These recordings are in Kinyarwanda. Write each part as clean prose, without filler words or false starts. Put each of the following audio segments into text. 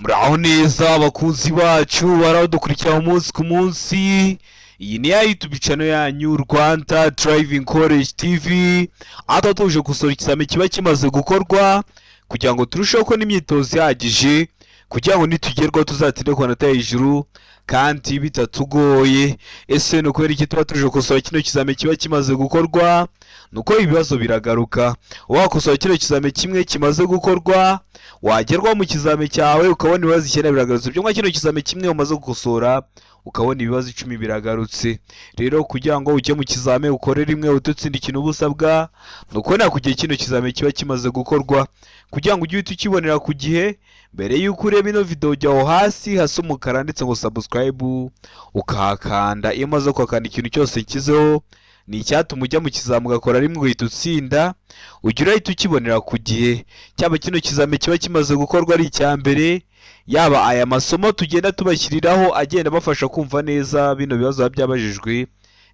Muraho neza abakunzi bacu baradukurikira umunsi ku munsi. Iyi ni ya YouTube channel yanyu Rwanda Driving College TV. Aho tuje gusora ikizame kiba kimaze gukorwa kugira ngo turusheho ko n'imyitozo ihagije kugira ngo nitugerwaho tuzatinde ku nota hejuru kandi bitatugoye. Ese no kubera iki tuba tuje gusora kino kizame kiba kimaze gukorwa? Nuko ibibazo biragaruka. Wakosora kino kizame kimwe kimaze gukorwa, wagerwa mu kizame cyawe ukabona ibibazo 9 biragarutse. Byo kino kizame kimwe umaze gukosora ukabona ibibazo 10 biragarutse. Rero kugira ngo ujye mu kizame ukore rimwe ututsinda ikintu ubusabwa, nuko nakugiye kino kizame kiba kimaze gukorwa kugira ngo ujye ukibonera ku gihe. Mbere yuko ureba ino video jyaho hasi hasa umukara ndetse ngo subscribe ukahakanda. Iyo maze kwakanda ikintu cyose kizeho ni icyatuma ujya mu kizame ugakora rimwe uhita utsinda, ujya urahita ukibonera ku gihe. Cyaba kino kizame kiba kimaze gukorwa ari icya mbere, yaba aya masomo tugenda tubashyiriraho agenda bafasha kumva neza bino bibazo byabajijwe,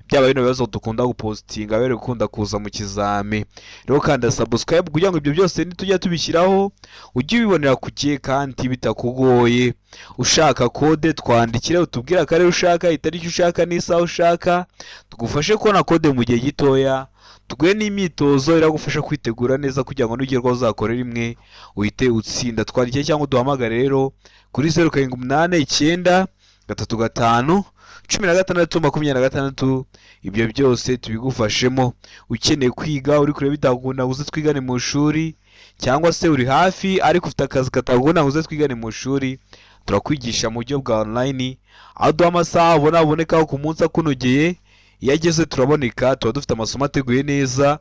byaba bino bibazo dukunda gupostinga bere gukunda kuza mu kizame. Rero kanda subscribe kugira ngo ibyo byose nitujya tubishyiraho ujye ubibonera ku gihe kandi bitakugoye. Ushaka kode twandikire utubwira kare ushaka, itariki ushaka n'isaha ushaka, tugufashe kubona kode mu gihe gitoya. Tuguhe n'imyitozo iragufasha kwitegura neza kugira ngo nugerwaho uzakore rimwe uhite utsinda. Twandikire cyangwa duhamagare rero kuri 0789 35 16 ibyo byose tubigufashemo. Ukeneye kwiga uri kure bitagunda uze twigane mu shuri, cyangwa se uri hafi ariko ufite akazi katagunda uze twigane mu shuri, turakwigisha mu buryo bwa online. Aho duha amasaha abonekaho ku munsi akunogeye. Iyo ageze turaboneka, tuba dufite amasomo ateguye neza,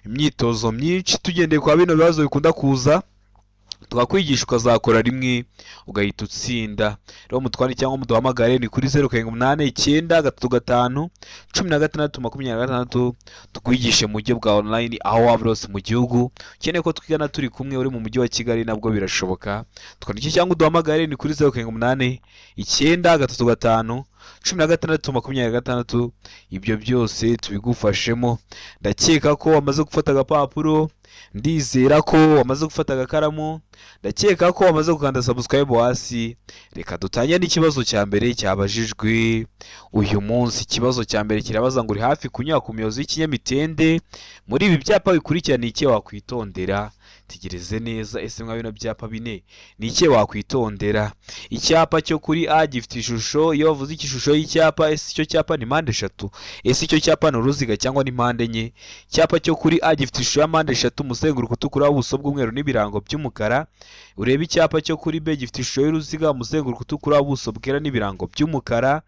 imyitozo myinshi tugendeye kwa bino bibazo bikunda kuza, tukakwigisha ukazakora rimwe ugahita utsinda. Rero mutwani cyangwa muduhamagare ni kuri 0789 35 16 tukwigishe mu buryo bwa online aho waba rose mu gihugu. Ukeneye ko twigana turi kumwe uri mu mujyi wa Kigali nabwo birashoboka. Twandike cyangwa uduhamagare ni kuri 0789 35 16 ibyo byose tubigufashemo. Ndakeka ko wamaze gufata agapapuro, ndizera ko wamaze gufata agakaramu, ndakeka ko wamaze gukanda subscribe hasi. Reka dutangire n'ikibazo cya mbere cyabajijwe uyu munsi. Ikibazo cya mbere kirabaza ngo uri hafi kunyura ku miyobozi y'ikinyamitende, muri ibi byapa bikurikirana iki wakwitondera? Tegereze neza. Ese mwa bino byapa bine ni iki wakwitondera? Icyapa cyo kuri A gifite ishusho, iyo bavuze ishusho y'icyapa, ese icyo cyapa ni mpande eshatu? Ese icyo cyapa ni uruziga cyangwa ni mpande enye? Icyapa cyo kuri A gifite ishusho ya mpande eshatu, umuzenguruko utukura, ubuso bw'umweru n'ibirango by'umukara. Urebe icyapa cyo kuri B gifite ishusho y'uruziga, umuzenguruko utukura, ubuso bwera n'ibirango by'umukara.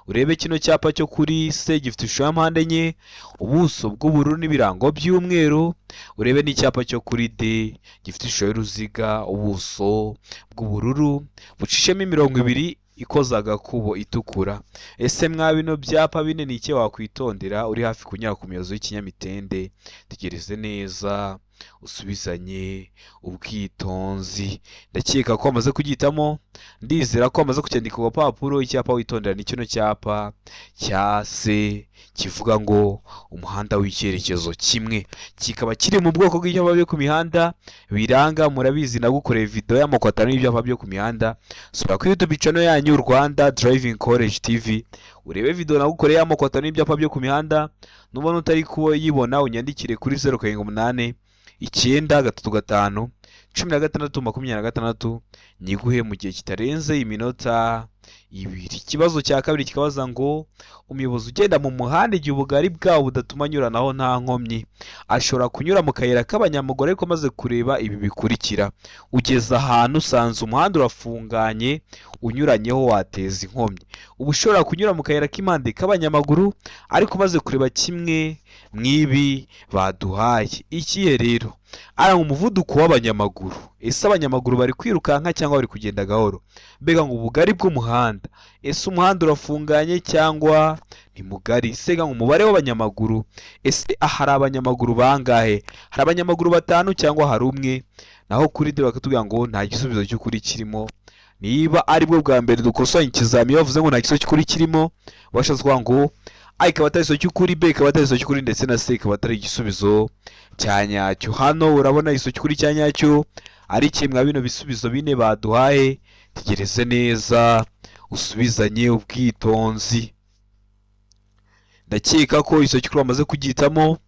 Urebe kino cyapa cyo kuri C gifite ishusho ya mpande enye, ubuso bw'ubururu n'ibirango by'umweru. Urebe n'icyapa cyo kuri D gifite ishusho y'uruziga, ubuso bw'ubururu bucishemo imirongo ibiri ikoza agakubo itukura. Ese mwa bino byapa bine ni iki wakwitondera uri hafi kunyura ku miyobozi y'ikinyamitende? Tegereze neza usubizanye ubwitonzi. Ndakeka ko wamaze kugitamo, ndizera ko wamaze kucyandika ku gapapuro. Icyapa witondera ni kino cyapa cya C kivuga ngo umuhanda w'icyerekezo kimwe, kikaba kiri mu bwoko bw'ibyapa byo ku mihanda biranga. Murabizi nagukoreye video y'amoko 5 y'ibyapa byo ku mihanda. Sura kuri YouTube channel yanyu Rwanda Driving College TV urebe video nagukoreye y'amoko 5 y'ibyapa byo ku mihanda. Nubona utari kuyibona unyandikire kuri 0789 35 16 nyiguhe mu gihe kitarenze iminota 2. Ikibazo cya kabiri kikabaza ngo umuyobozi ugenda mu muhanda igihe ubugari bwawo budatuma anyuranaho nta nkomyi, ashobora kunyura mu kayira k'abanyamaguru ariko maze kureba ibi bikurikira. Ugeze ahantu usanze umuhanda urafunganye unyuranyeho wateza inkomyi. Uba ushobora kunyura mu kayira k'impande k'abanyamaguru ariko maze kureba kimwe mwibi baduhaye. Ikihe rero? Aranga umuvuduko w'abanyamaguru. Ese abanyamaguru bari kwirukanka cyangwa bari kugenda gahoro? Mbega ngo ubugari bw'umuhanda, ese umuhanda urafunganye cyangwa ni mugari? Sega ngo umubare w'abanyamaguru, ese hari abanyamaguru bangahe? Hari abanyamaguru 5 cyangwa hari umwe? Naho kuri D bakatubwira ngo nta gisubizo cy'ukuri kirimo. Niba ari bwo bwa mbere dukosanya ikizami bavuze ngo nta gisubizo cy'ukuri kirimo, bashazwa ngo A ikaba atari iso cy'ukuri, B ikaba atari iso cy'ukuri, ndetse na C ikaba atari igisubizo cya nyacyo. Hano urabona iso cy'ukuri cya nyacyo ari kimwe bino bisubizo bine baduhaye. Tegereze neza usubizanye ubwitonzi. Ndakeka ko iso cy'ukuri wamaze kugitamo,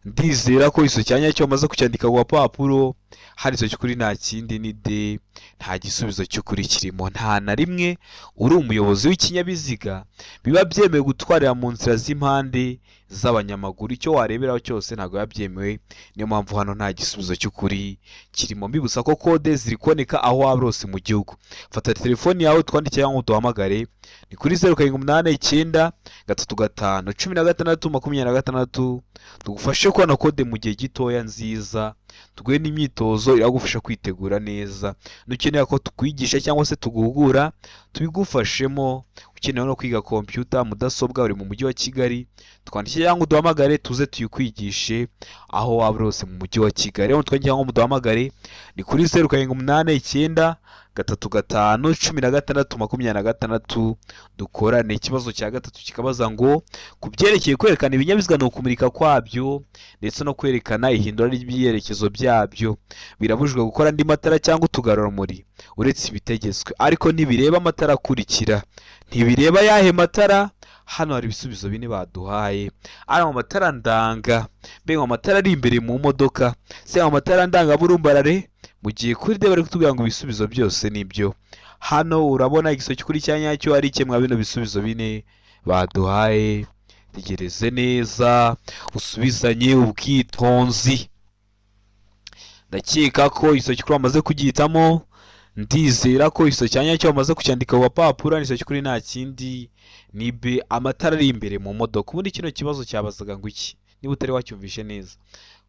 ndizera ko iso cyanya cyo wamaze kucyandika ku papuro. Hari iso cy'ukuri nta kindi ni de, nta gisubizo cy'ukuri kirimo. Nta na rimwe uri umuyobozi w'ikinyabiziga biba byemewe gutwarira mu nzira z'impande z'abanyamaguru. Icyo wareberaho cyose ntabwo biba byemewe, niyo mpamvu hano nta gisubizo cy'ukuri kirimo. Mbibutsa ko kode ziri kuboneka aho waba hose mu gihugu. Fata telefoni yawe twandikire ngo duhamagare, ni kuri 0789 tugufashe kubona kode mu gihe gitoya nziza, tuguhe n'imyitozo iragufasha kwitegura neza. Nukeneye ko tukwigisha cyangwa se tuguhugura, tubigufashemo. Ukeneye no kwiga computer, mudasobwa, uri mu mujyi wa Kigali, twandikire cyangwa duhamagare tuze tuyikwigishe aho waba hose mu mujyi wa Kigali. Rero twandikire cyangwa muduhamagare ni kuri 0789 dukorane. Ikibazo cya gatatu kikabaza ngo ku byerekeye kwerekana ibinyabiziga no kumurika kwabyo ndetse no kwerekana ihindura ry'ibyerekezo byabyo, birabujijwe gukora andi matara cyangwa utugarurumuri uretse ibitegetswe, ariko ntibireba amatara akurikira. Ntibireba yahe matara? Hano hari ibisubizo bine baduhaye. Ari amatara ndanga, mbega amatara ari imbere mu modoka, se amatara ndanga burumbarare. Mu gihe kuri de bari kutubwira ngo ibisubizo byose nibyo. Hano urabona igiso cy'ukuri cyanya cyo ari kimwe bino bisubizo bine baduhaye. Tegereze neza usubizanye ubwitonzi. Ndakeka ko igiso cy'ukuri wamaze kugitamo, ndizera ko igiso cyanya cyo wamaze kucyandika ku papuro. Igiso cy'ukuri nta kindi ni be, amatara ari imbere mu modoka. Ubundi kino kibazo cyabazaga ngo iki, niba utari wacyumvishe neza?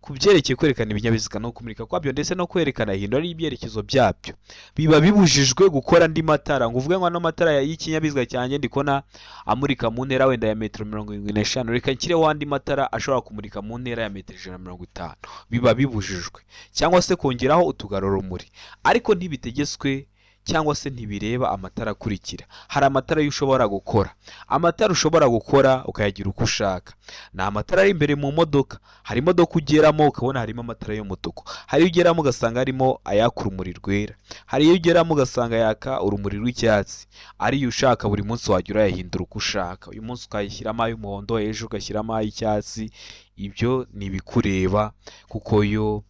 Ku byerekeye kwerekana ibinyabiziga no kumurika kwabyo ndetse no kwerekana ihindura ry'ibyerekezo byabyo, biba bibujijwe gukora andi matara. Ngo uvuge ngo ano matara y'ikinyabiziga cyanjye ndikona amurika mu ntera wenda ya metero 75, reka nshyireho andi matara ashobora kumurika mu ntera ya metero 150. Biba bibujijwe. Cyangwa se kongeraho utugarurumuri, ariko ntibitegetswe cyangwa se ntibireba amatara akurikira. Hari amatara ushobora gukora. Amatara ushobora gukora ukayagira uko ushaka ni amatara ari imbere mu modoka. Hari imodoka ugeramo ukabona harimo amatara y'umutuku, hari ugeramo ugasanga harimo ayaka urumuri rwera, hari iyo ugeramo ugasanga yaka urumuri rw'icyatsi. Ariyo ushaka buri munsi wajya urayahindura uko ushaka. Uyu munsi ukayishyiramo ay'umuhondo, ejo ugashyiramo ay'icyatsi. Ibyo ni ibikureba kuko yo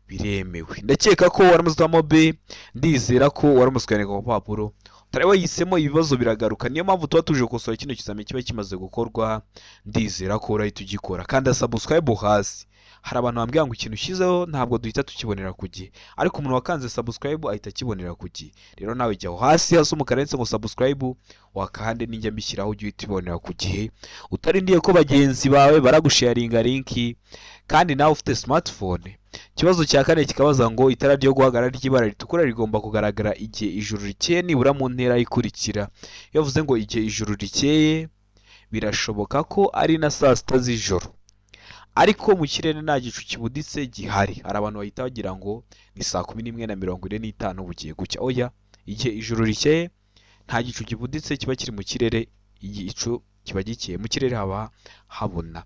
biremewe. Ndakeka ko waramuzwamo be, ndizera ko waramuzwanye ku papuro. Utari wahisemo ibibazo biragaruka, niyo mpamvu tuba tuje gukosora kino kizame kiba kimaze gukorwa. Ndizera ko urahita ugikora. Kanda subscribe hasi. Hari abantu bambwira ngo ikintu ushyizeho ntabwo duhita tukibonera ku gihe, ariko umuntu wakanze subscribe ahita akibonera ku gihe. Rero nawe jyaho hasi hasi umukara ndetse ngo subscribe, wakahande ninjya mbishyiraho ujye uhita ubonera ku gihe, utarindiye ko bagenzi bawe baragusharinga linki. Kandi nawe ufite smartphone. Ikibazo cya kane kikabaza ngo itara ryo guhagarara ry'ibara ritukura rigomba kugaragara igihe ijuru rikeye nibura mu ntera ikurikira. Iyo uvuze ngo igihe ijuru rikeye, birashoboka ko ari na saa sita z'ijoro, ariko mu kirere nta gicu kibuditse gihari. Hari abantu bahita bagira ngo ni saa 11:45 bugiye gucya. Oya, igihe ijuru rikeye nta gicu kibuditse kiba kiri mu kirere, igicu kiba gikeye, mu kirere haba habona.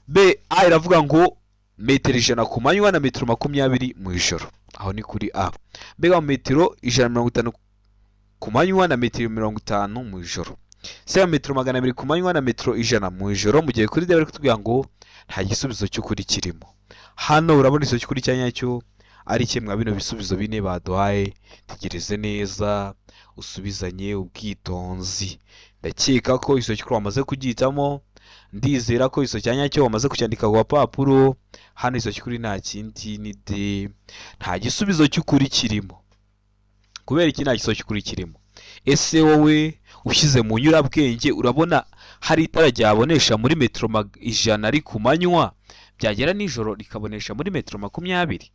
B A iravuga ngo metero 100 ku manywa na metero 20 mu ijoro. Aho ni kuri A. B ga metero 150 ku manywa na metero 50 mu ijoro. C metero 200 ku manywa na metero 100 mu ijoro. Mu gihe kuri D bari kutubwira ngo nta gisubizo cy'ukuri kirimo. Hano urabona iso cy'ukuri cyanya cyo ari kimwe bino bisubizo bine baduhaye. Tegereze neza usubizanye ubwitonzi. Ndakeka ko iso cy'ukuri wamaze kugitamo, ndizera ko iso cyanya cyo wamaze kucyandika ku papuro. Hano iso cy'ukuri nta kindi ni de, nta gisubizo cy'ukuri kirimo. Kubera iki nta gisubizo cy'ukuri kirimo? Ese wowe ushyize mu nyurabwenge urabona hari itara ryabonesha muri metero 100 ari ku manywa, byagera nijoro rikabonesha muri metero 20?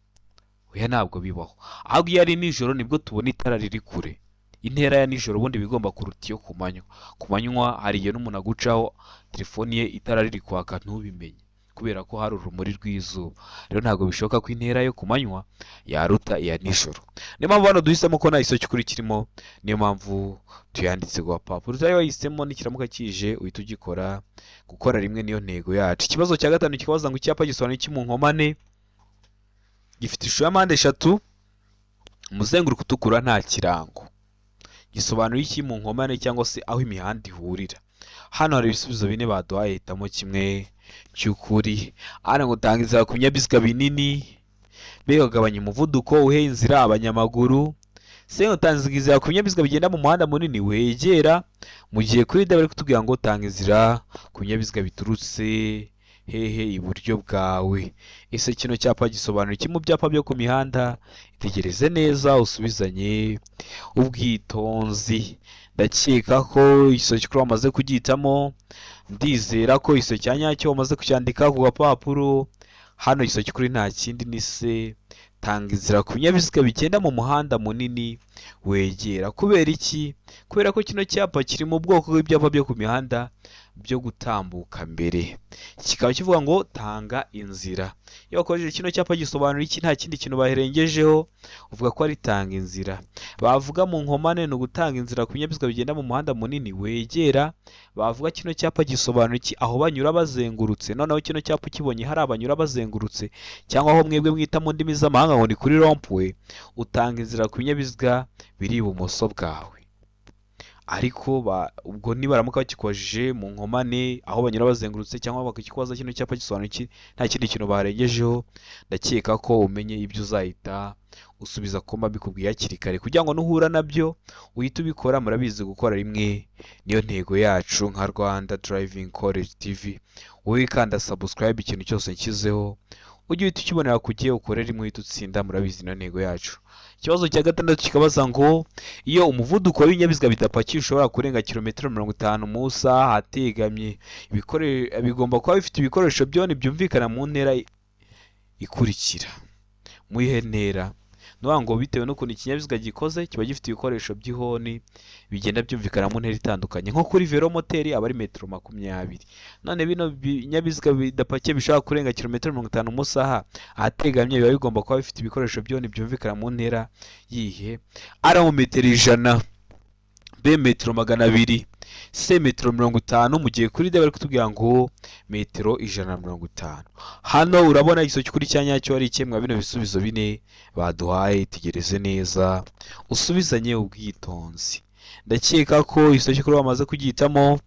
Oya, ntabwo bibaho. Ahubwo iyo ari nijoro nibwo tubona itara riri kure. Intera ya nijoro ubundi bigomba kuruta iyo ku manywa. Ku manywa hari igihe n'umuntu agucaho telefoni ye itara riri kwaka ntubimenye kubera ko hari urumuri rw'izuba. Rero ntabwo bishoboka ko intera yo ku manywa yaruta iya nijoro. Niyo mpamvu hano duhisemo ko nta iso cy'ukuri kirimo, niyo mpamvu tuyanditse ku papuro. Utari wahisemo n'ikiramuka kije uhita ugikora. Gukora rimwe niyo ntego yacu. Ikibazo cya gatanu kikabaza ngo icyapa gisobanura iki mu nkomane? Gifite ishusho ya mpande eshatu, umuzenguruko utukura nta kirango gisobanura iki mu nkomane cyangwa se aho imihanda ihurira. Hano hari ibisubizo bine baduhaye, hitamo kimwe cy'ukuri. Hano ngo tanga inzira ku binyabiziga binini, B ugabanya umuvuduko uhe inzira abanyamaguru, C utanga inzira ku binyabiziga bigenda mu muhanda munini wegera, mu gihe kuri D bari kutubwira ngo tanga inzira ku binyabiziga biturutse hehe iburyo bwawe. Ese kino cyapa gisobanura iki mu byapa byo ku mihanda? Itegereze neza usubizanye ubwitonzi. Ndakeka ko isoko wamaze kugitamo, ndizera ko iso cya nyacyo wamaze kucyandika ku gapapuro. Hano isoko kuri nta kindi ni se, tanga inzira ku binyabiziga bigenda mu muhanda munini wegera. Kubera iki? Kubera ko kino cyapa kiri mu bwoko bw'ibyapa byo ku mihanda byo gutambuka mbere, kikaba kivuga ngo tanga inzira. Iyo wakoresheje kino cyapa gisobanura iki? Nta kindi kintu baherengejeho, uvuga ko ari tanga inzira. Bavuga mu nkomane ni ugutanga inzira ku binyabiziga bigenda mu muhanda munini wegera. Bavuga kino cyapa gisobanura iki? Aho banyura bazengurutse. Noneho kino cyapa ukibonye hari abanyura bazengurutse, cyangwa aho mwebwe mwita mu ndimi z'amahanga ngo ni kuri rompwe, utanga inzira ku binyabiziga biri ibumoso bwawe. Ariko ubwo nibaramuka bakikojeje mu nkomane aho banyura bazengurutse, cyangwa bakikwaza kino cyapa gisobanura iki, nta kindi kintu barengejeho, ndakeka ko umenye ibyo uzahita usubiza komba bikubwiye hakiri kare, kugira ngo nuhura nabyo uhite ubikora. Murabizi gukora rimwe niyo ntego yacu nka Rwanda Driving College TV. Wowe kanda subscribe, ikintu cyose nshyizeho ujye uhita ukibonera ku gihe, ukore rimwe uhita utsinda. Murabizi niyo ntego yacu. Ikibazo cya gatandatu kikabaza ngo iyo umuvuduko w'ibinyabiziga bidapakiye ushobora kurenga kilometero 50 mu isaha ahategamye, bigomba kuba bifite ibikoresho byone byumvikana mu ntera ikurikira. Mu ihe ntera? Nuvuga ngo bitewe n'ukuntu ikinyabiziga gikoze kiba gifite ibikoresho by'ihoni bigenda byumvikana mu ntera itandukanye. Nko kuri velomoteri aba ari metero 20. None bino binyabiziga bidapakiye bishobora kurenga kilometero 50 mu isaha ahategamye, biba bigomba kuba bifite ibikoresho byone byumvikana mu ntera yihe? A mu metero 100, B metero 200, C metero 50, mu gihe kuri D bari kutubwira ngo metero 150. Hano urabona isoko kuri cyanyacyo ari ikemwa bino bisubizo bine baduhaye. Itegereze neza usubizanye ubwitonzi. Ndakeka ko isoko kuri wamaze kugitamo,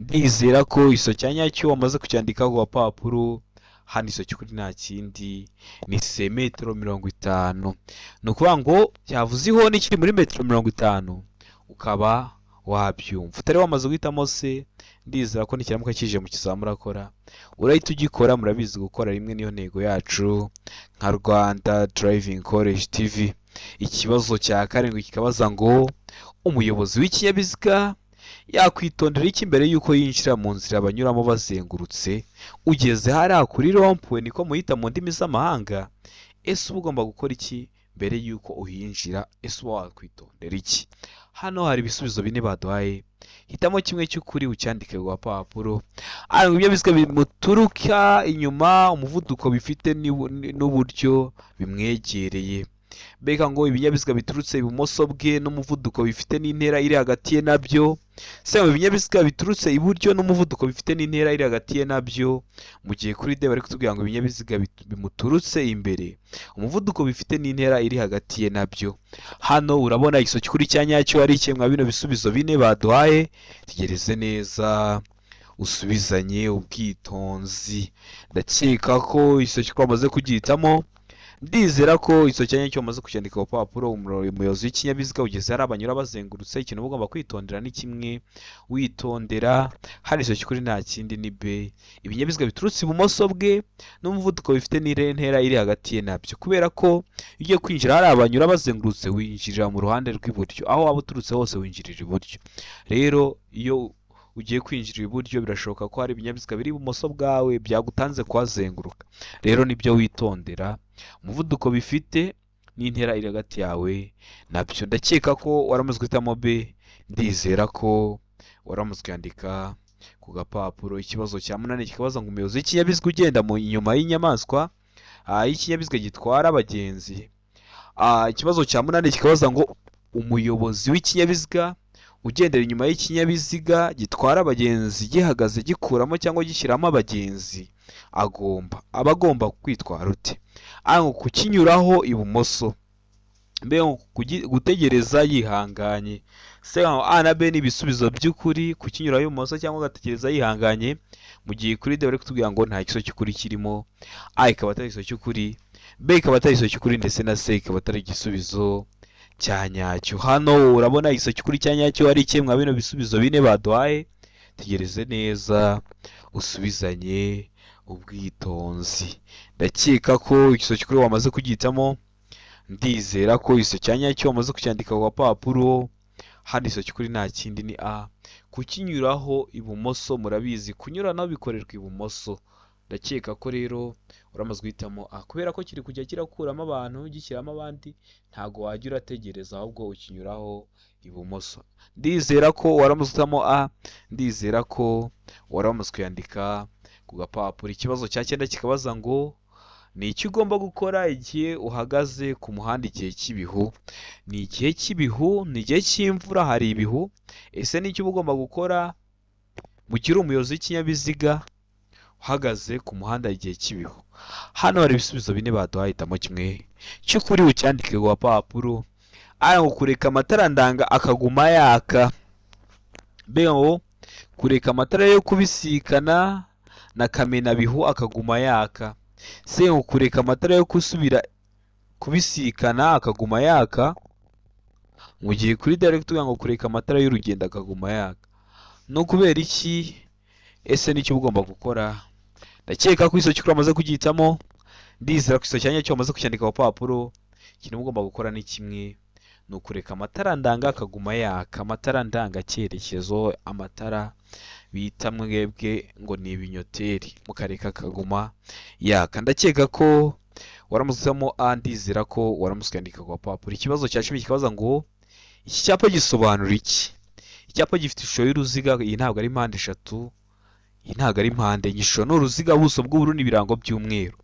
ndizera ko isoko cyanyacyo wamaze kucyandika ku gapapuro. Hano isoko kuri nta kindi ni C metero 50. Ni ukuvuga ngo cyavuze ihoni kiri muri metero 50, ukaba wabyumva. Utari wamaze guhitamo se, ndizera ko nikiramuka kije mu kizamura akora urahita ugikora. Murabizi gukora rimwe niyo ntego yacu nka Rwanda Driving College TV. Ikibazo cya karindwi kikabaza ngo umuyobozi w'ikinyabiziga yakwitondera iki mbere yuko yinjira mu nzira banyuramo bazengurutse? Ugeze hariya kuri rompwe, niko muhita mu ndimi z'amahanga. Ese uba ugomba gukora iki mbere yuko uhinjira? Ese uba wakwitondera iki? Hano hari ibisubizo bine baduhaye, hitamo kimwe cy'ukuri ucyandike ku gapapuro. Ibinyabiziga bimuturuka inyuma, umuvuduko bifite n'uburyo bimwegereye. Mbega ngo ibinyabiziga biturutse ibumoso bwe n'umuvuduko bifite n'intera iri hagati ye nabyo. Se mu binyabiziga biturutse iburyo n'umuvuduko bifite n'intera iri hagati ye nabyo. Mu gihe kuri D bari kutubwira ngo ibinyabiziga bimuturutse imbere, umuvuduko bifite n'intera iri hagati ye nabyo. Hano urabona isoko kuri cyanyacyo ari ikemwa bino bisubizo bine baduhaye. Tegereze neza usubizanye ubwitonzi. Ndakeka ko isoko wamaze kugitamo, ndizera ko isoko cyanyacyo wamaze kucyandika ku papuro. Umuyobozi w'ikinyabiziga ugeze hari abanyura bazengurutse, ikintu uba ugomba kwitondera ni kimwe, witondera. Hari isoko kuri nta kindi ni B, ibinyabiziga biturutse ibumoso bwe n'umuvuduko bifite n'intera iri hagati ye nabyo. Kubera ko iyo ugiye kwinjira hari abanyura bazengurutse, winjirira mu ruhande rw'iburyo. Aho waba uturutse hose winjirira iburyo. Rero iyo ugiye kwinjira iburyo, birashoboka ko hari ibinyabiziga biri ibumoso bwawe byagutanze kuhazenguruka. Rero nibyo witondera, umuvuduko bifite n'intera iri hagati yawe nabyo. Ndakeka ko waramaze guhitamo B, ndizera ko waramaze kuyandika ku gapapuro. Ikibazo cya 8 kikabaza ngo umuyobozi w'ikinyabiziga ugenda mu inyuma y'inyamaswa y'ikinyabiziga gitwara abagenzi. Ikibazo cya 8 kikabaza ngo umuyobozi w'ikinyabiziga ugendera inyuma y'ikinyabiziga gitwara abagenzi gihagaze gikuramo cyangwa gishyiramo abagenzi aba agomba kwitwara ute? Kukinyuraho ibumoso. B gutegereza yihanganye. C A na B ni ibisubizo by'ukuri, kukinyuraho ibumoso cyangwa ugategereza yihanganye, mu gihe kuri D bari kutubwira ngo nta gisubizo cy'ukuri kirimo. A ikaba atari igisubizo cy'ukuri, B ikaba atari igisubizo cy'ukuri, ndetse na C ikaba atari igisubizo cya nyacyo. Hano urabona igisubizo cy'ukuri cya nyacyo ari kimwe mwa bino bisubizo bine baduhaye. Tegereze neza usubizanye ubwitonzi. Ndakeka ko igisubizo cy'ukuri wamaze kugihitamo, ndizera ko igisubizo cya nyacyo wamaze kucyandika ku gapapuro. Hano igisubizo cy'ukuri nta kindi ni A. Kukinyuraho ibumoso, murabizi kunyuranaho bikorerwa ibumoso. Ndakeka ko rero uramaze guhitamo A, kubera ko kiri kujya kirakuramo abantu gishyiramo abandi, ntago wajya urategereza ahubwo ukinyuraho ibumoso. Ndizera ko waramaze guhitamo A, ndizera ko waramaze kuyandika ku gapapuro. Ikibazo cya 9 kikabaza ngo ni iki ugomba gukora igihe uhagaze ku muhanda igihe cy'ibihu? Ni igihe cy'ibihu, ni igihe cy'imvura, hari ibihu. Ese ni iki uba ugomba gukora mu gihe uri umuyobozi w'ikinyabiziga uhagaze ku muhanda igihe cy'ibihu? Hano hari ibisubizo bine baduhaye, hitamo kimwe cy'ukuri ucyandike ku gapapuro. A ngo kureka amatara ndanga akaguma yaka. B ngo kureka amatara yo kubisikana na kamenabihu akaguma yaka. C ngo kureka amatara yo gusubira kubisikana akaguma yaka, mu gihe kuri D bari kutubwira ngo kureka amatara y'urugendo akaguma yaka. No kubera iki? Ese nicyo ugomba gukora? Ndakeka ko igisubizo cy'ukuri wamaze kugihitamo, ndizera ko igisubizo cya nyacyo wamaze kucyandika ku gapapuro. Ikintu ugomba gukora ni kimwe, ni ukureka amatara ndanga akaguma yaka. Amatara ndanga cyerekezo, amatara bita mwebwe ngo ni ibinyoteri, mukareka akaguma yaka. Ndakeka ko waramusemo A, ndizera ko waramuskandika ku gapapuro. Ikibazo cya 10 kikabaza ngo iki cyapa gisobanura iki? Icyapa gifite ishusho y'uruziga, iyi ntabwo ari mpande eshatu, iyi ntabwo ari mpande enye. Ishusho ni uruziga, ubuso bw'ubururu n'ibirango by'umweru.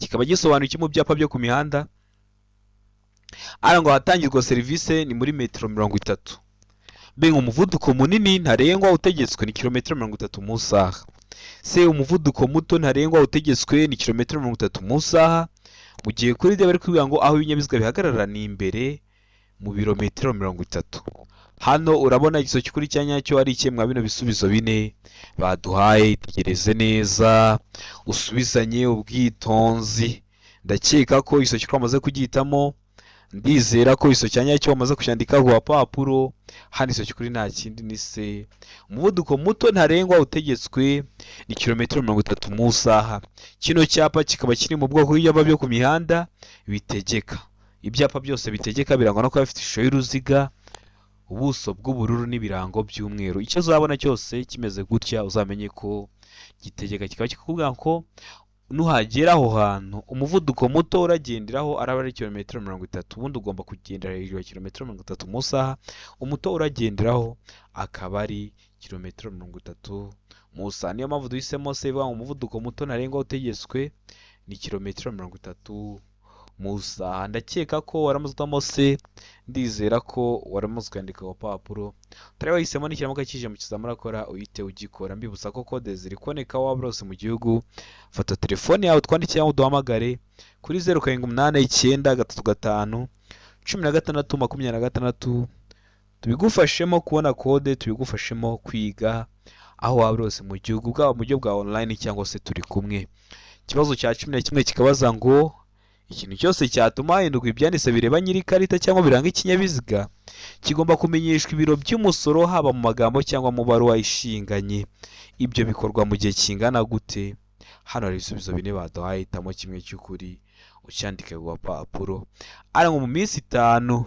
Kikaba gisobanura iki mu byapa byo ku mihanda? A ngo hatangirwa serivisi ni muri metero 30. B ngo umuvuduko munini ntarengwa utegetswe ni kilometero 30 mu isaha. C umuvuduko muto ntarengwa utegetswe ni kilometero 30 mu isaha, mu gihe kuri D bari kwiga ngo aho ibinyabiziga bihagarara ni imbere mu birometero 30. Hano urabona igisubizo cy'ukuri cya nyacyo ari kimwe mwa bino bisubizo bine baduhaye. Tegereze neza usubizanye ubwitonzi. Ndakeka ko igisubizo cy'ukuri wamaze kugihitamo, ndizera ko igisubizo cya nyacyo wamaze kucyandika ku gapapuro. Hano igisubizo cy'ukuri nta kindi ni C. Umuvuduko muto ntarengwa utegetswe ni kilometero 30 mu isaha. Kino cyapa kikaba kiri mu bwoko bw'ibyapa byo ku mihanda bitegeka. Ibyapa byose bitegeka birangwa no kuba bifite ishusho y'uruziga, ubuso bw'ubururu n'ibirango by'umweru. Icyo uzabona cyose kimeze gutya uzamenye ko gitegeka. Kikaba kikubwira ko nuhagera aho hantu umuvuduko muto uragenderaho araba ari kilometero 30, ubundi ugomba kugendera hejuru ya kilometero 30 mu isaha. Umuto uragenderaho akaba ari kilometero 30 mu isaha. Niyo mpamvu duhisemo C, bivuga ngo umuvuduko muto ntarengwa utegetswe ni kilometero 30 mu isaha. Ndakeka ko waramuzwamo C, ndizera ko waramaze kwandika ku gapapuro. Utari wahisemo n'ikiramuka kije mu kizamura akora uhite ugikora. Mbibutsa ko code ziri kuboneka waba urose mu gihugu. Fata telefone yawe twandikire cyangwa uduhamagare kuri 0789 tubigufashemo kubona code, tubigufashemo kwiga aho waba urose mu gihugu, bwaba mu buryo bwa online cyangwa se turi kumwe. Ikibazo cya 11 kikabaza ngo ikintu cyose cyatuma hahindurwa ibyanditse bireba nyiri ikarita cyangwa biranga ikinyabiziga kigomba kumenyeshwa ibiro by'umusoro, haba mu magambo cyangwa mu baruwa ishinganye. Ibyo bikorwa mu gihe kingana gute? Hano hari ibisubizo bine baduhaye, hitamo kimwe cy'ukuri ucyandike ku gapapuro. A ngo mu minsi 5,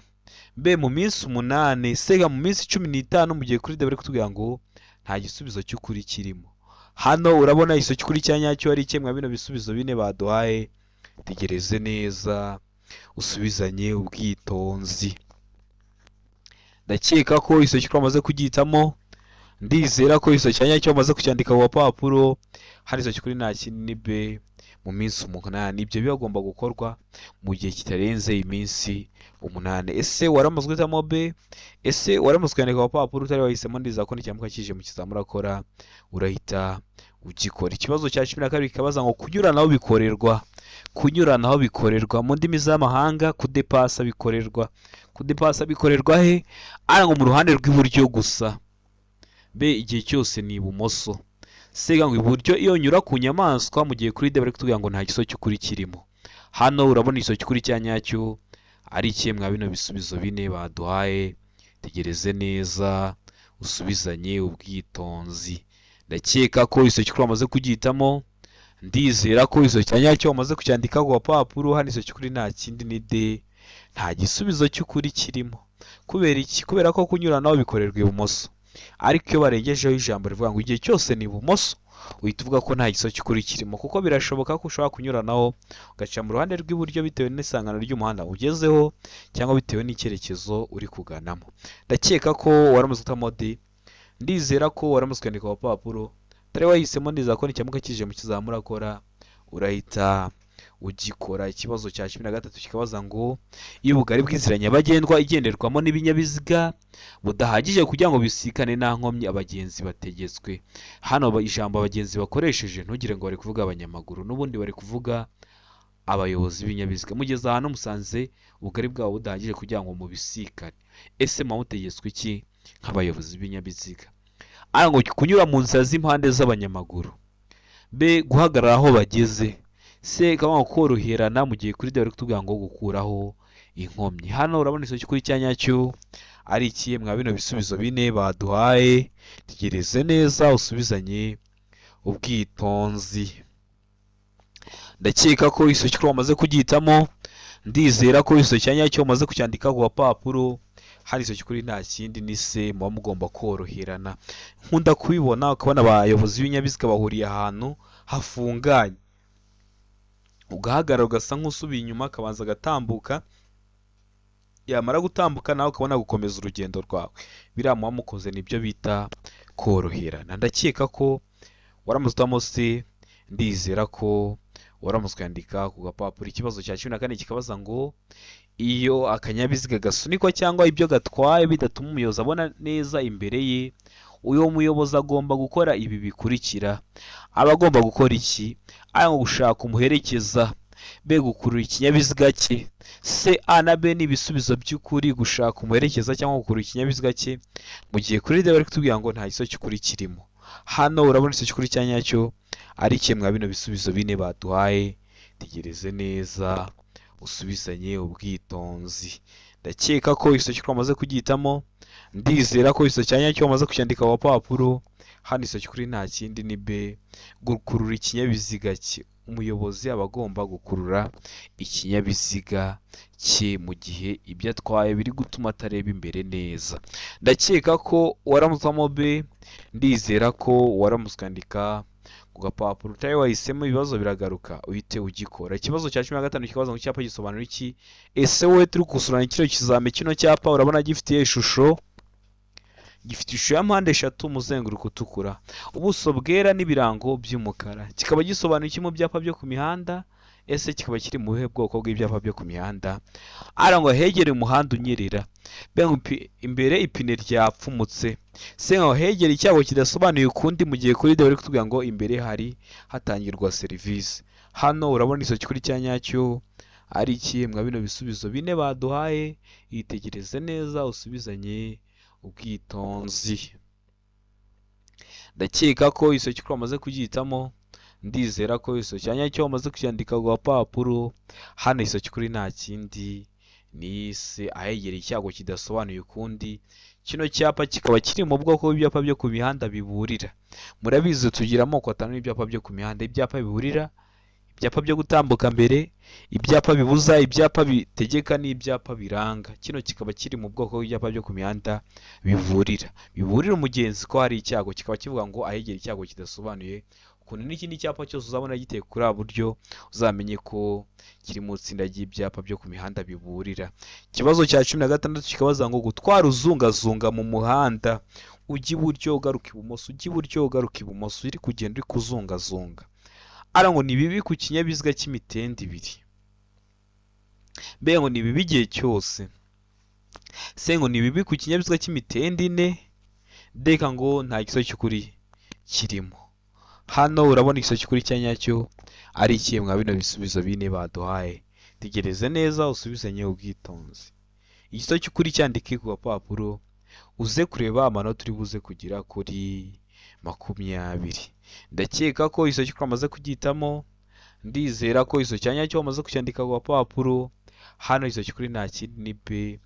B mu minsi 8, C mu minsi 15, mu gihe kuri D bari kutubwira ngo nta gisubizo cy'ukuri kirimo. Hano urabona igisubizo cy'ukuri cya nyacyo ari kimwe bino bisubizo bine baduhaye. Tegereze neza usubizanye ubwitonzi. Ndakeka ko igisubizo cy'ukuri wamaze kugihitamo, ndizera ko igisubizo cya nyacyo wamaze kucyandika ku gapapuro. Hari igisubizo cy'ukuri nta kindi ni B mu minsi 8. Ibyo bigomba gukorwa mu gihe kitarenze iminsi 8. Ese waramaze guhitamo B? Ese waramaze kwandika ku gapapuro? Utari wahisemo, ndizera ko n'ikiramuka kije mu kizamura akora urahita ugikora. Ikibazo cya 12 kikabaza ngo kunyuranaho bikorerwa kunyuranaho bikorerwa mu ndimi z'amahanga, kudepasa bikorerwa he? Ngo mu ruhande rw'iburyo gusa, igihe cyose ni ibumoso. Sega ngo iburyo iyo nyura ku nyamaswa, mu gihe kuri D bari kutubwira ngo nta giso cy'ukuri kirimo. Hano urabona igiso cy'ukuri cya nyacyo ari ikihe mwa bino bisubizo bine baduhaye? Tegereze neza usubizanye ubwitonzi. Ndakeka ko igiso cy'ukuri wamaze kugihitamo, ndizera ko igiso cya nyacyo wamaze kucyandika ku gapapuro. Hano igiso cy'ukuri nta kindi ni D, nta gisubizo cy'ukuri kirimo. Kubera iki? Kubera ko kunyuranaho bikorerwa ibumoso, ariko iyo barengejeho ijambo rivuga ngo igihe cyose ni ibumoso, uhita uvuga ko nta giso cy'ukuri kirimo, kuko birashoboka ko ushobora kunyuranaho ugaca mu ruhande rw'iburyo bitewe n'isangano ry'umuhanda ugezeho cyangwa bitewe n'icyerekezo uri kuganamo. Ndakeka ko waramaze gutamo D, ndizera ko waramaze kwandika ku papuro. Utari wahisemo ndizera ko n'icyamuka kije mu kizamura akora urahita ugikora. Ikibazo cya 13 kikabaza ngo iyo ubugari bw'inzira nyabagendwa igenderwamo n'ibinyabiziga budahagije kugira ngo bisikane nta nkomyi abagenzi bategetswe. Hano ijambo abagenzi bakoresheje ntugire ngo bari kuvuga abanyamaguru, n'ubundi bari kuvuga abayobozi b'ibinyabiziga. Mugeze ahantu musanze ubugari bwabo budahagije kugira ngo mubisikane, ese mutegetswe iki nk'abayobozi b'ibinyabiziga? Ngo kunyura mu nzira z'impande z'abanyamaguru, guhagarara aho bageze, se kama koroherana mu gihe kuri D bari kutubwira ngo gukuraho inkomyi. Hano urabona igiso cy'ukuri cya nyacyo ari ikihe mwa bino bisubizo bine baduhaye? Tegereze neza usubizanye ubwitonzi. Ndakeka ko igiso cy'ukuri wamaze kugihitamo, ndizera ko igiso cya nyacyo wamaze kucyandika ku gapapuro. Hari igiso cy'ukuri nta kindi ni C, muba mugomba koroherana. Nkunda kubibona ukabona abayobozi b'ibinyabiziga bahuriye ahantu hafunganye, ugahagarara ugasa nk'usubiye inyuma, akabanza agatambuka, yamara gutambuka nawe ukabona gukomeza urugendo rwawe. Biriya muba mukoze nibyo bita koroherana. Ndakeka ko waramaze gutamo C, ndizera ko waramaze kwandika ku gapapuro. Ikibazo cya 14 kikabaza ngo iyo akanyabiziga gasunikwa cyangwa ibyo gatwaye bidatuma umuyobozi abona neza imbere ye, uyo muyobozi agomba gukora ibi bikurikira. Aba agomba gukora iki? Ngo gushaka umuherekeza, B gukurura ikinyabiziga cye. C, A na B ni ibisubizo by'ukuri, gushaka umuherekeza cyangwa gukurura ikinyabiziga cye, mu gihe kuri D bari kutubwira ngo nta giso cy'ukuri kirimo. Hano urabona igiso cy'ukuri cya nyacyo ari kimwe mwa bino bisubizo bine baduhaye. Tegereze neza usubizanye ubwitonzi. Ndakeka ko igiso cy'ukuri wamaze kugihitamo, ndizera ko igiso cya nyacyo wamaze kucyandika ku papuro. Hano igiso cy'ukuri nta kindi ni B, gukurura ikinyabiziga cye. Umuyobozi aba agomba gukurura ikinyabiziga cye mu gihe ibyo atwaye biri gutuma atareba imbere neza. Ndakeka ko waramuzamo B, ndizera ko waramutse kwandika ku gapapuro. Utari wahisemo ibibazo biragaruka uhite ugikora. Ikibazo cya 15 kibazo ngo icyapa gisobanura iki? Ese wowe turi gusurana kino kizame, kino cyapa urabona gifitiye ishusho, gifite ishusho ya mpande eshatu, umuzenguruko utukura, ubuso bwera n'ibirango by'umukara. Kikaba gisobanura iki mu byapa byo ku mihanda? Ese kikaba kiri mu buhe bwoko bw'ibyapa byo ku mihanda? Ngo hegere umuhanda unyerera, imbere ipine ryapfumutse. Se ngo hegere icyago kidasobanuye ukundi, mu gihe kuri D bari kutubwira ngo imbere hari hatangirwa serivisi. Hano urabona igiso cy'ukuri cya nyacyo ari ikihe mwa bino bisubizo bine baduhaye? Yitegereze neza usubizanye ubwitonzi. Ndakeka ko igiso cy'ukuri wamaze kugihitamo, ndizera ko igiso cya nyacyo wamaze kucyandika ku gapapuro. Hano igiso cy'ukuri nta kindi ni C, ahegera icyago kidasobanuye ukundi. Kino cyapa kikaba kiri mu bwoko bw'ibyapa byo ku mihanda biburira. Murabizi tugira amoko atanu y'ibyapa byo ku mihanda: ibyapa biburira, ibyapa byo gutambuka mbere, ibyapa bibuza, ibyapa bitegeka n'ibyapa biranga. Kino kikaba kiri mu bwoko bw'ibyapa byo ku mihanda biburira umugenzi ko hari icyago, kikaba kivuga ngo ahegera icyago kidasobanuye ukuntu. N'ikindi cyapa cyose uzabona giteye kuri buryo uzamenye ko kiri mu itsinda ry'ibyapa byo ku mihanda biburira. Ikibazo cya 16 kikabaza ngo gutwara uzungazunga mu muhanda, ujya iburyo ugaruka ibumoso, ujya iburyo ugaruka ibumoso, uri kugenda uri kuzungazunga. Ngo ni bibi ku kinyabiziga cy'imitende ibiri. B ngo ni bibi igihe cyose. C ngo ni bibi ku kinyabiziga cy'imitende ine. D ngo nta giso cy'ukuri kirimo. hano urabona igisozi cy'ukuri cya nyacyo ari ikihe mwa bino bisubizo bine baduhaye. Tegereze neza usubizanye ubwitonzi. Igisozi cy'ukuri cyandike ku gapapuro, uze kureba amanota uri buze kugira kuri 20. Ndakeka ko igisozi cy'ukuri amaze kugitamo, ndizera ko igisozi cya nyacyo wamaze kucyandika ku gapapuro. Hano igisozi cy'ukuri nta kindi ni B.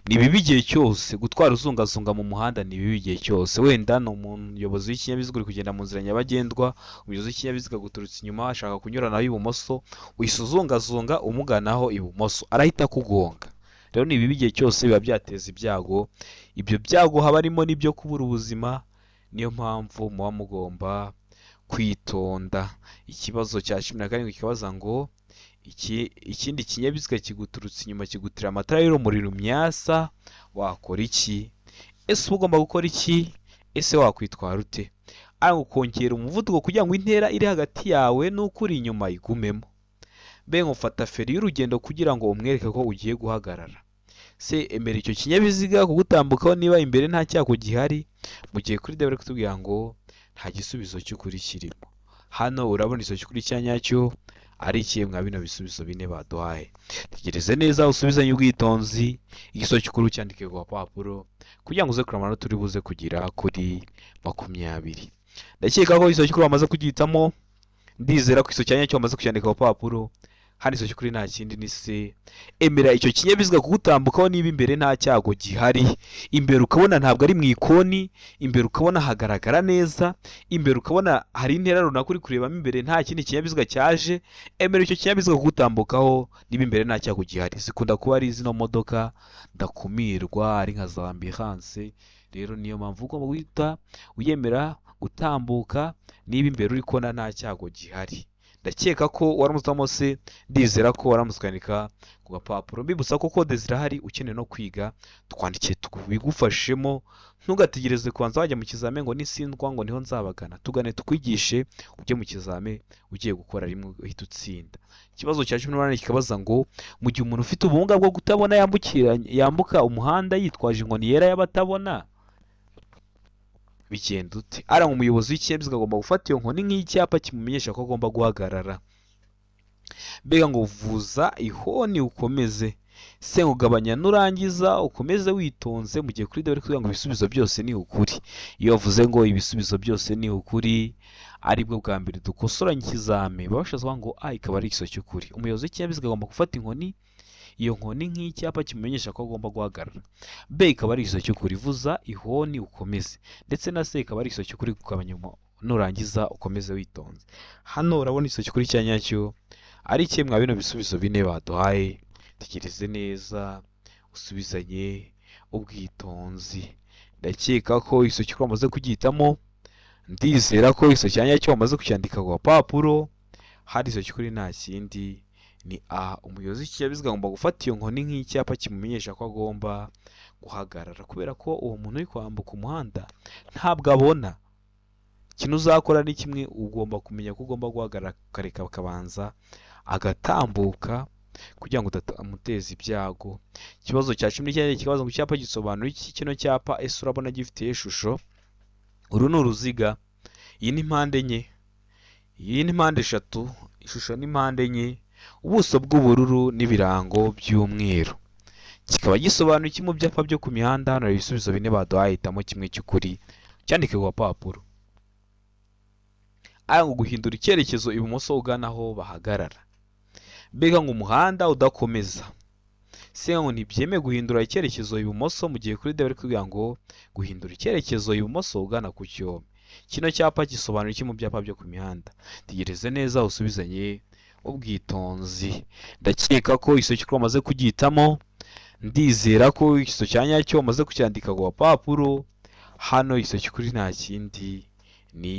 Ni bibi igihe cyose gutwara uzungazunga mu muhanda, ni bibi igihe cyose. Wenda ni umuyobozi w'ikinyabiziga uri kugenda mu nzira nyabagendwa, umuyobozi w'ikinyabiziga guturutse inyuma ashaka kunyuranaho ibumoso, uhise uzungazunga umuganaho ibumoso, arahita akugonga. Rero ni bibi igihe cyose, biba byateza ibyago. Ibyo byago haba harimo n'ibyo kubura ubuzima. Niyo mpamvu muba mugomba kwitonda. Ikibazo cya 17 kikabaza ngo ikindi kinyabiziga kiguturutse inyuma kigutira amatara y'urumuri rumyasa, wakora iki? Ese uba ugomba gukora iki? Ese wakwitwara ute? Ari ukongera umuvuduko kugira ngo intera iri hagati yawe n'ukuri inyuma igumemo. Mbe ngufata feri y'urugendo kugira ngo umwereke ko ugiye guhagarara. Se emera icyo kinyabiziga kugutambukaho niba imbere nta cyago gihari. Mu gihe kuri debere kutubwira ngo nta gisubizo cy'ukuri kirimo. Hano urabona igisozi cy'ukuri cya nyacyo ari ikihe mwa bino bisubizo bine baduhaye. Tegereze neza usubizanye ubwitonzi, igisozi cy'ukuri cyandike ku gapapuro kugira ngo uze kureba amanota uri buze kugira kuri 20. Ndakeka ko igisozi cy'ukuri wamaze kugihitamo, ndizera ko igisozi cya nyacyo wamaze kucyandika ku gapapuro. Hano igisozi cy'ukuri nta kindi ni C. Emera icyo kinyabiziga kugutambukaho niba imbere nta cyago gihari. Imbere ukabona ntabwo ari mu ikoni, imbere ukabona hagaragara neza, imbere ukabona hari intera runaka uri kurebamo imbere nta kindi kinyabiziga cyaje. Emera icyo kinyabiziga kugutambukaho niba imbere nta cyago gihari. Zikunda kuba ari zino modoka ndakumirwa, ari nka za ambulance. Rero niyo mpamvu ugomba guhita uyemera gutambuka niba imbere uri kubona nta cyago gihari. Ndakeka ko waramutamo se, ndizera ko waramutsikanika ku gapapuro. Mbibutsa ko kode zirahari, ukeneye no kwiga twandikiye tubigufashemo. Ntugategereze kubanza wajya mu kizame ngo nisindwa ngo niho nzabagana. Tugane tukwigishe ujye mu kizame ugiye gukora rimwe uhita utsinda. Ikibazo cya 18 kikabaza ngo mu gihe umuntu ufite ubumuga bwo kutabona yambuka umuhanda yitwaje inkoni yera y'abatabona, bigenda ute? Ara umuyobozi w'ikinyabiziga agomba gufata iyo nkoni nk'icyapa kimumenyesha ko agomba guhagarara. Mbega ngo vuza ihoni ukomeze, se ugabanya nurangiza ukomeze witonze. Mu gihe kuri dore kugira ngo ibisubizo byose ni ukuri. Iyo bavuze ngo ibisubizo byose ni ukuri, aribwo bwa mbere dukosoranye ikizame, babashaza ngo ikaba ari igisozi cy'ukuri. Umuyobozi w'ikinyabiziga agomba gufata inkoni, iyo nkoni nk'icyapa kimumenyesha ko agomba guhagarara. B ikaba ari igisozi cy'ukuri, vuza ihoni ukomeze. Ndetse na C ikaba ari igisozi cy'ukuri, kugabanya nurangiza ukomeze witonze. Hano urabona igisozi cy'ukuri cya nyacyo ari ikihe mwa bino bisubizo bine baduhaye. Tegereze neza usubizanye ubwitonzi. Ndakeka ko igisozi cy'ukuri wamaze kugihitamo, ndizera ko igisozi cya nyacyo wamaze kucyandika ku gapapuro. Hari igisozi cy'ukuri nta kindi ni A. Umuyobozi w'ikinyabiziga agomba gufata iyo nkoni nk'icyapa kimumenyesha ko agomba guhagarara, kubera ko uwo muntu uri kwambuka umuhanda ntabwo abona. Ikintu uzakora ni kimwe, ugomba kumenya ko ugomba guhagarara ukareka bakabanza agatambuka kugira ngo utamuteza ibyago. Ikibazo cya 19 kibazo ngo icyapa gisobanura iki? Kino cyapa ese urabona gifite ishusho, uru ni uruziga, iyi ni mpande enye, iyi ni mpande eshatu, ishusho ni mpande enye, ubuso bw'ubururu n'ibirango by'umweru. Kikaba gisobanura iki mu byapa byo ku mihanda? Hano hari ibisubizo bine baduhaye, hitamo kimwe cy'ukuri cyandike ku gapapuro. Ngo guhindura icyerekezo ibumoso ugana aho bahagarara. Mbega ngo umuhanda udakomeza. Se ngo ntibyemewe guhindura icyerekezo ibumoso, mu gihe kuri debere kugira ngo guhindura icyerekezo ibumoso ugana ku cyome. Kino cyapa gisobanura iki mu byapa byo ku mihanda? Tegereze neza usubizanye ubwitonzi. Ndakeka ko igisozi cy'ukuri wamaze kugihitamo, ndizera ko igisozi cya nyacyo wamaze kucyandika ku gapapuro. Hano igisozi cy'ukuri nta kindi ni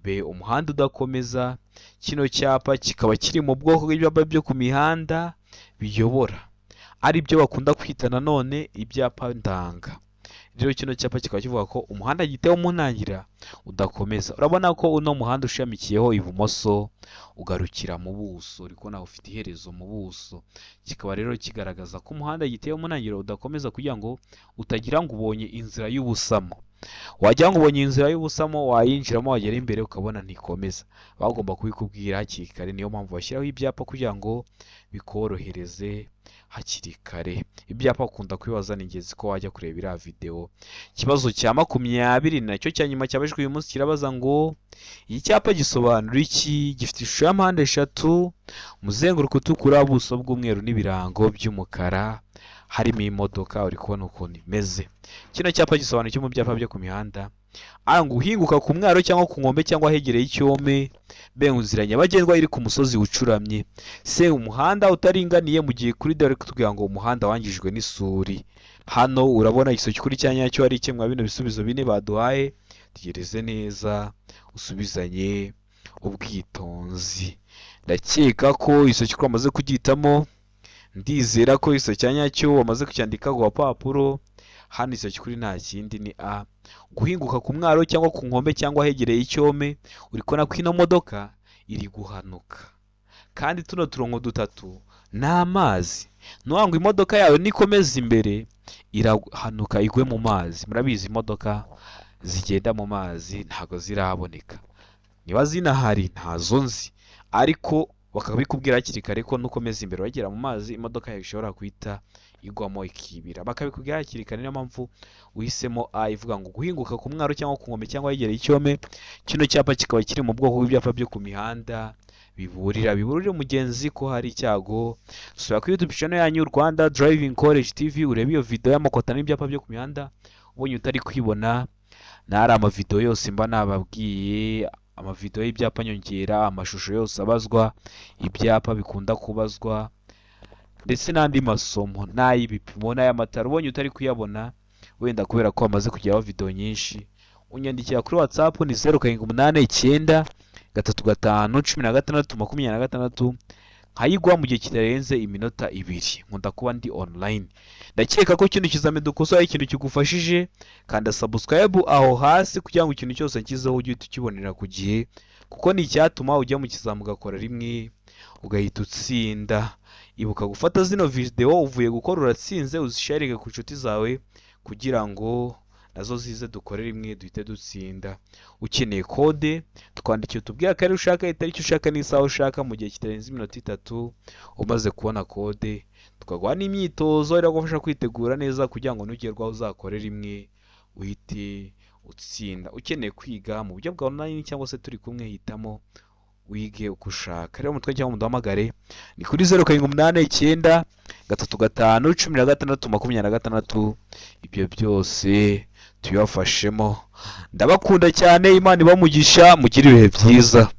B. Umuhanda udakomeza. Kino cyapa kikaba kiri mu bwoko bw'ibyapa byo ku mihanda biyobora, ari byo bakunda kwita nanone ibyapa ndanga. Rero kino cyapa kikaba kivuga ko umuhanda gitewe mu ntangira udakomeza. Urabona ko uno muhanda ushamikiyeho ibumoso ugarukira mu buso, uriko nawe ufite iherezo mu buso. Kikaba rero kigaragaza ko umuhanda gitewe mu ntangira udakomeza kugira ngo utagira ngo ubonye inzira y'ubusamo. wagira ngo ubonye inzira y'ubusamo wayinjiramo wagera imbere ukabona ntikomeza, bagomba kubikubwira hakiri kare. Niyo mpamvu bashyiraho ibyapa kugira ngo bikorohereze hakiri kare. Ibyapa ukunda kwibaza ni ingenzi ko wajya kureba iriya video. Ikibazo cya 20 nacyo cya nyuma cyabajwe uyu munsi kirabaza ngo iki cyapa gisobanura iki? Gifite ishusho ya mpande eshatu, umuzenguruko utukura, ubuso bw'umweru n'ibirango by'umukara, harimo imodoka uri kubona ukuntu imeze. Kino cyapa gisobanura iki mu byapa byo ku mihanda? Ngo uhinguka ku mwaro cyangwa ku nkombe cyangwa hegereye icyome, be inzira nyabagendwa iri ku musozi ucuramye, se umuhanda utaringaniye mu gihe kuri dore kutubwira ngo umuhanda wangijwe n'isuri. Hano urabona igisoki kuri cyanya cyo ari kimwe bino bisubizo bine baduhaye, tegereze neza usubizanye ubwitonzi. Ndakeka ko igisoki ko amaze kugitamo, ndizera ko igisoki cyanya cyo wamaze kucyandika ku papuro. Hano igisoki kuri nta kindi ni a, guhinguka ku mwaro cyangwa ku nkombe cyangwa hegereye icyome, uri kubona ko ino modoka iri guhanuka kandi tuno turongo dutatu ni amazi. Nuvuga ngo imodoka yawe nikomeza imbere irahanuka igwe mu mazi. Murabizi imodoka zigenda mu mazi ntago ziraboneka, niba zinahari ntazo nzi, ariko bakabikubwira hakiri kare ko nukomeza imbere wagera mu mazi imodoka yawe ishobora guhita igwamo ikibira. Bakabikubwira hakiri kare, niyo mpamvu uhisemo a ivuga ngo guhinguka ku mwaro cyangwa ku nkombe cyangwa hegereye icyome. Kino cyapa kikaba kiri mu bwoko bw'ibyapa byo ku mihanda biburira umugenzi ko hari icyago. Subira kuri YouTube channel yanyu Rwanda Driving College TV urebe iyo video y'amakota n'ibyapa byo ku mihanda. Ubonye utari kwibona, nari amavideo yose mba nababwiye, amavideo y'ibyapa nyongera, amashusho yose abazwa, ibyapa bikunda kubazwa, ndetse n'andi masomo n'ay'ibipimo n'ay'amatara. Ubonye utari kuyabona wenda kubera ko amaze kugeraho video nyinshi, unyandikira kuri WhatsApp ni 0789 35 16 nkayigwa mu gihe kitarenze iminota 2. Nkunda kuba ndi online. Ndakeka ko kino kizame dukosoye ikintu kigufashije, kanda subscribe aho hasi kugira ngo ikintu cyose nkizeho ujye tukibonera ku gihe, kuko ni icyatuma ujya mu kizamu ugakora rimwe ugahita utsinda. Ibuka gufata zino video uvuye gukora uratsinze, uzisharinge ku nshuti zawe kugira ngo nazo zize dukore rimwe duhite dutsinda. Ukeneye kode twandikire tubwira ko ari ushaka itariki ushaka n'isaha ushaka mu gihe kitarenze iminota 3. Umaze kubona kode tukaguha n'imyitozo iragufasha kwitegura neza kugira ngo nugerwaho uzakore rimwe uhite utsinda. Ukeneye kwiga mu buryo bwa online cyangwa se turi kumwe, hitamo wige uko ushaka. Rero mutwe cyangwa muduhamagare ni kuri 0789 35 16 26. Ibyo byose tuyafashemo. Ndabakunda cyane, Imana ibamugisha, mugire ibihe byiza.